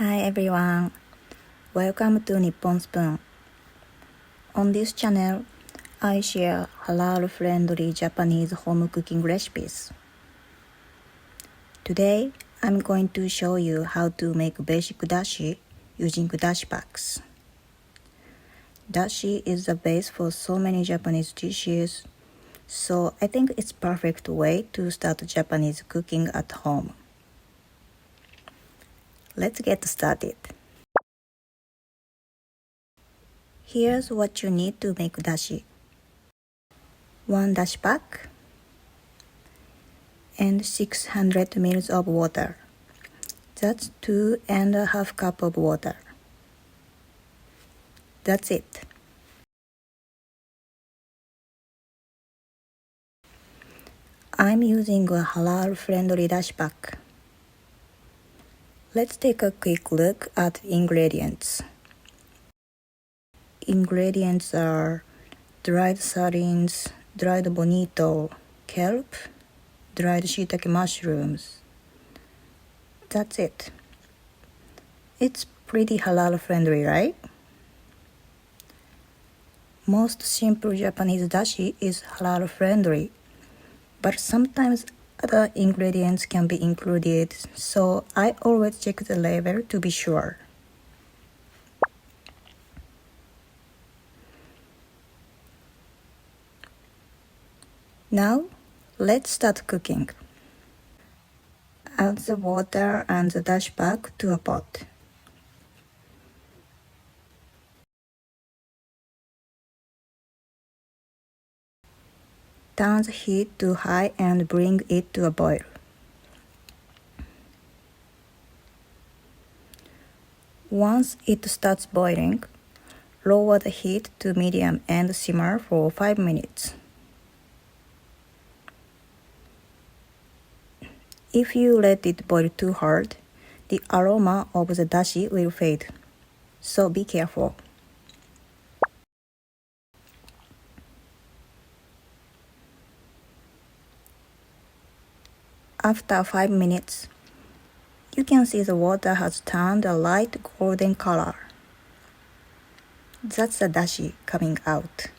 Hi everyone, welcome to Nippon Spoon. On this channel, I share halal-friendly Japanese home cooking recipes. Today, I'm going to show you how to make basic dashi using dashi packs. Dashi is the base for so many Japanese dishes, so I think it's perfect way to start Japanese cooking at home. Let's get started. Here's what you need to make dashi. 1 dashi pack and 600 ml of water. That's 2.5 cups of water. That's it. I'm using a halal-friendly dashi pack. Let's take a quick look at ingredients. Ingredients are dried sardines, dried bonito, kelp, dried shiitake mushrooms. That's it. It's pretty halal-friendly, right? Most simple Japanese dashi is halal-friendly, but sometimes other ingredients can be included, so I always check the label to be sure. Now, let's start cooking. Add the water and the dashi pack to a pot. Turn the heat to high and bring it to a boil. Once it starts boiling, lower the heat to medium and simmer for 5 minutes. If you let it boil too hard, the aroma of the dashi will fade, so be careful. After 5 minutes, you can see the water has turned a light golden color. That's the dashi coming out.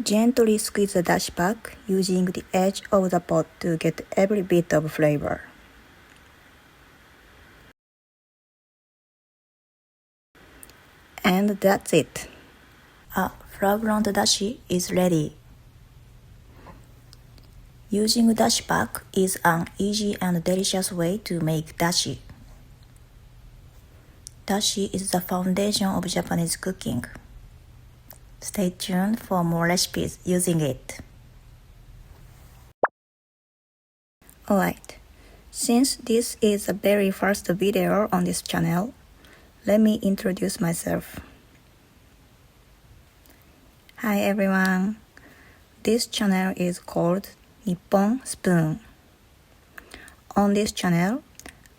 Gently squeeze the dashi pack using the edge of the pot to get every bit of flavor. And that's it. A fragrant dashi is ready. Using dashi pack is an easy and delicious way to make dashi. Dashi is the foundation of Japanese cooking. Stay tuned for more recipes using it. Alright, since this is the very first video on this channel, let me introduce myself. Hi everyone, this channel is called Nippon Spoon. On this channel,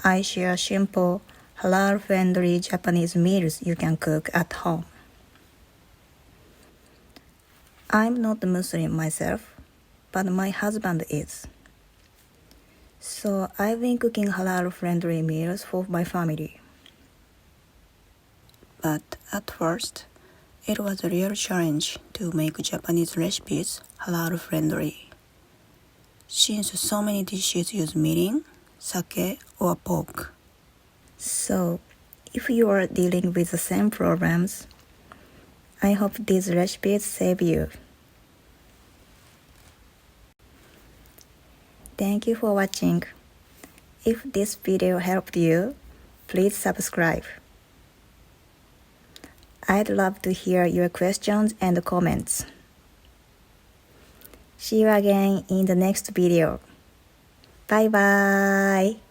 I share simple, halal-friendly Japanese meals you can cook at home. I'm not Muslim myself, but my husband is. So I've been cooking halal-friendly meals for my family. But at first, it was a real challenge to make Japanese recipes halal-friendly, since so many dishes use mirin, sake, or pork. So, if you are dealing with the same problems, I hope these recipes save you. Thank you for watching. If this video helped you, please subscribe. I'd love to hear your questions and comments. See you again in the next video. Bye bye!